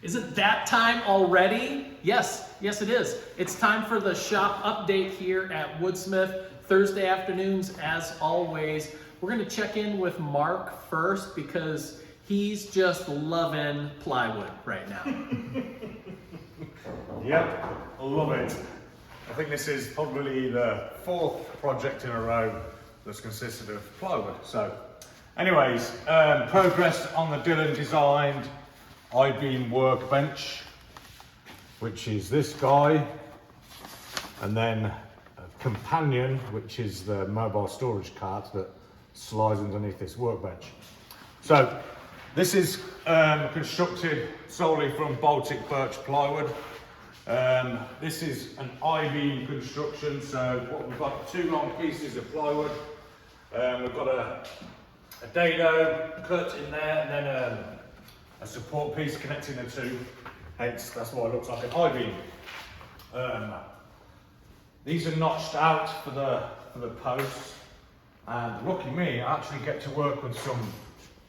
Is it that time already? Yes, yes it is. It's time for the shop update here at Woodsmith. Thursday afternoons, as always. We're gonna check in with Marc first because he's just loving plywood right now. Yep, I love it. I think this is probably the 4th project in a row that's consisted of plywood. So, anyways, progress on the Dylan designed Beam Workbench, which is this guy, and then a companion, which is the mobile storage cart that slides underneath this workbench. So, this is constructed solely from Baltic birch plywood. This is an I-beam construction, so we've got 2 long pieces of plywood. We've got a dado cut in there, and then a support piece connecting the 2. Hence, that's why it looks like an I-beam. These are notched out for the posts, and lucky me, I actually get to work with some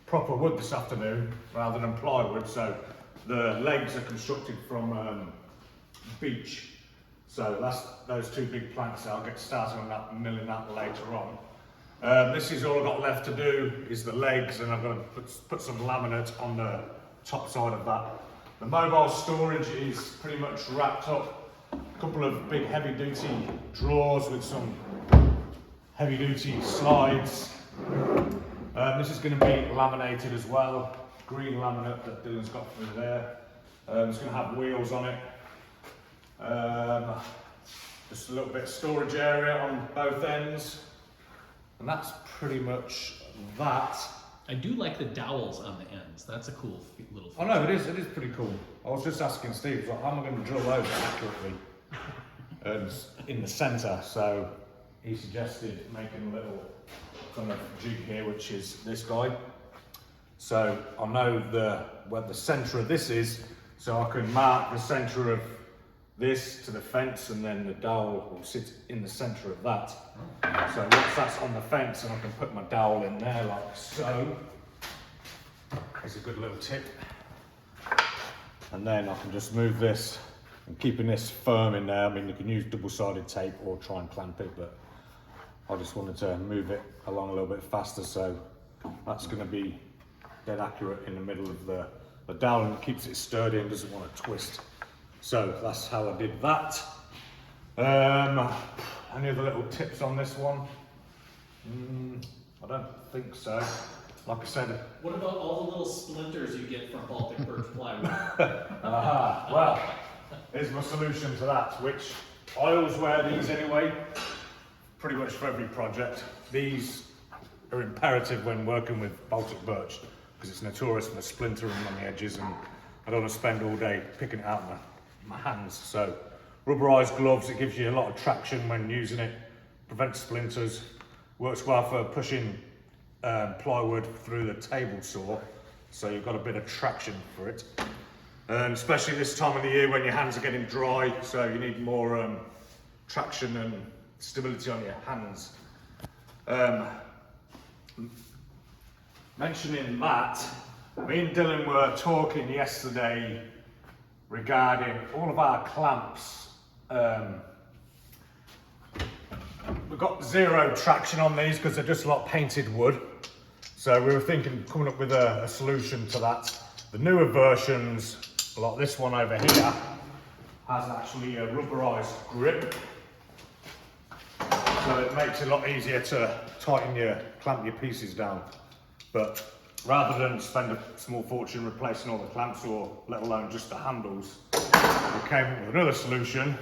proper wood this afternoon rather than plywood. So the legs are constructed from beech. So that's those 2 big planks. I'll get started on that, milling that later on. This is all I've got left to do is the legs, and I'm going to put some laminate on the top side of that. The mobile storage is pretty much wrapped up. A couple of big heavy duty drawers with some heavy duty slides. This is going to be laminated as well. Green laminate that Dylan's got through there. It's going to have wheels on it. Just a little bit of storage area on both ends. And that's pretty much that. I do like the dowels on the ends. That's a cool little feature. Oh no, it is pretty cool. I was just asking Steve, like, how am I going to drill those accurately in the centre? So he suggested making a little kind of jig here, which is this guy. So I know where the centre of this is, so I can mark the centre of this to the fence, and then the dowel will sit in the centre of that. So once that's on the fence, and I can put my dowel in there like so. It's a good little tip. And then I can just move this, and keeping this firm in there. I mean, you can use double-sided tape or try and clamp it, but I just wanted to move it along a little bit faster, so that's going to be dead accurate in the middle of the dowel, and it keeps it sturdy and doesn't want to twist. So that's how I did that. Any other little tips on this one? I don't think so. Like I said. What about all the little splinters you get from Baltic birch plywood? Well, here's my solution to that, which I always wear these anyway, pretty much for every project. These are imperative when working with Baltic birch, because it's notorious for splintering on the edges, and I don't want to spend all day picking it out with my hands. So rubberized gloves, it gives you a lot of traction when using it, prevents splinters, works well for pushing plywood through the table saw, so you've got a bit of traction for it, especially this time of the year when your hands are getting dry, so you need more traction and stability on your hands. Mentioning that, me and Dylan were talking yesterday regarding all of our clamps. We've got 0 traction on these because they're just like painted wood. So we were thinking, coming up with a solution to that. The newer versions, like this one over here, has actually a rubberized grip. So it makes it a lot easier to clamp your pieces down. But rather than spend a small fortune replacing all the clamps, or let alone just the handles, we came up with another solution.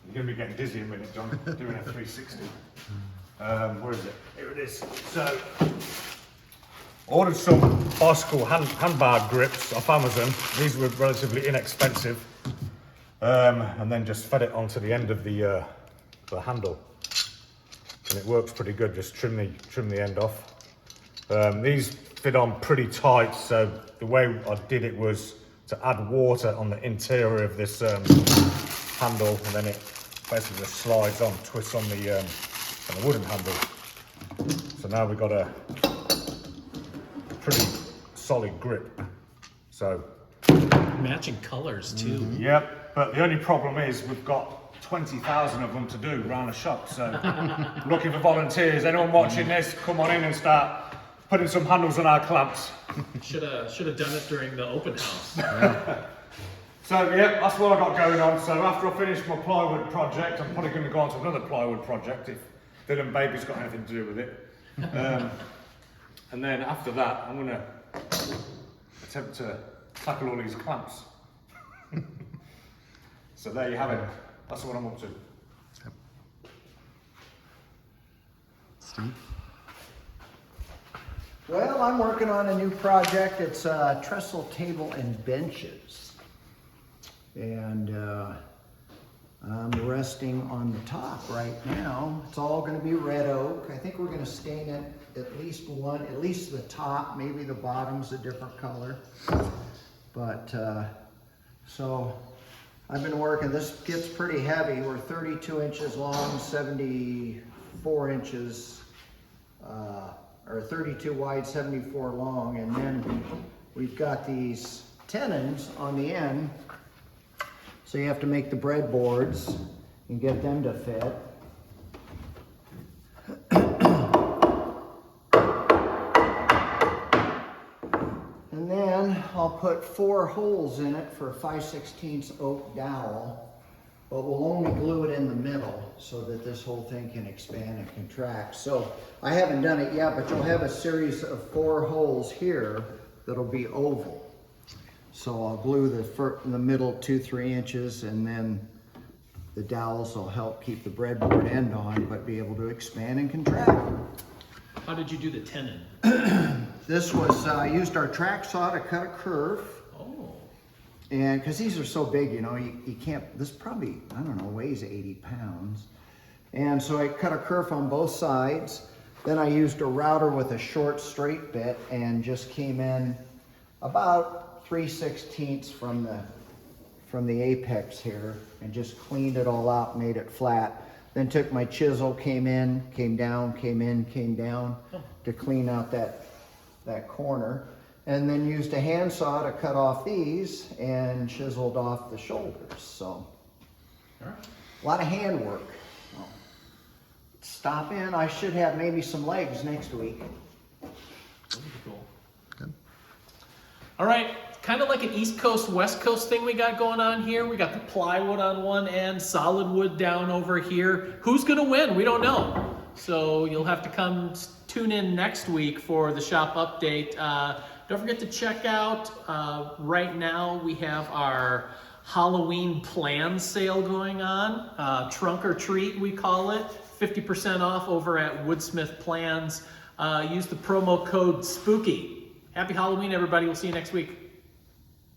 You're going to be getting dizzy in a minute, John, doing a 360. Where is it? Here it is. So, ordered some bicycle handbar grips off Amazon. These were relatively inexpensive. And then just fed it onto the end of the handle. And it works pretty good, just trim the end off. These fit on pretty tight, so the way I did it was to add water on the interior of this handle, and then it basically just slides on, twists on the wooden handle. So now we've got a pretty solid grip. So, Matching colors too. yep, but the only problem is we've got 20,000 of them to do around the shop, so looking for volunteers. Anyone watching this, come on in and start putting some handles on our clamps. Should have done it during the open house. So yeah, that's what I've got going on. So after I finish my plywood project, I'm probably going to go on to another plywood project if Dylan Baby's got anything to do with it. And then after that, I'm going to attempt to tackle all these clamps. So there you have it. That's what I'm up to. Steve? Well, I'm working on a new project. It's trestle table and benches. And I'm resting on the top right now. It's all going to be red oak. I think we're going to stain it at least the top, maybe the bottom's a different color. But so I've been working. This gets pretty heavy. We're 32 inches long, 74 inches, or 32 wide, 74 long. And then we've got these tenons on the end. So you have to make the breadboards and get them to fit. And then I'll put 4 holes in it for a 5/16 oak dowel, but we'll only glue it in the middle so that this whole thing can expand and contract. So I haven't done it yet, but you'll have a series of 4 holes here that'll be oval. So I'll glue the middle 2-3 inches, and then the dowels will help keep the breadboard end on, but be able to expand and contract. How did you do the tenon? This was, I used our track saw to cut a curve. Oh. And because these are so big, you know, you can't, this probably, I don't know, weighs 80 pounds. And so I cut a curve on both sides. Then I used a router with a short straight bit and just came in about 3/16 from the apex here and just cleaned it all out, made it flat. Then took my chisel, came in, came down, came in, came down to clean out that corner. And then used a handsaw to cut off these and chiseled off the shoulders. So a lot of hand work. Stop in. I should have maybe some legs next week. Cool. Good. All right, kind of like an East Coast, West Coast thing we got going on here. We got the plywood on one end, solid wood down over here. Who's gonna win? We don't know. So you'll have to come tune in next week for the shop update. Don't forget to check out, right now we have our Halloween plan sale going on. Trunk or treat, we call it. 50% off over at Woodsmith Plans. Use the promo code SPOOKY. Happy Halloween, everybody. We'll see you next week.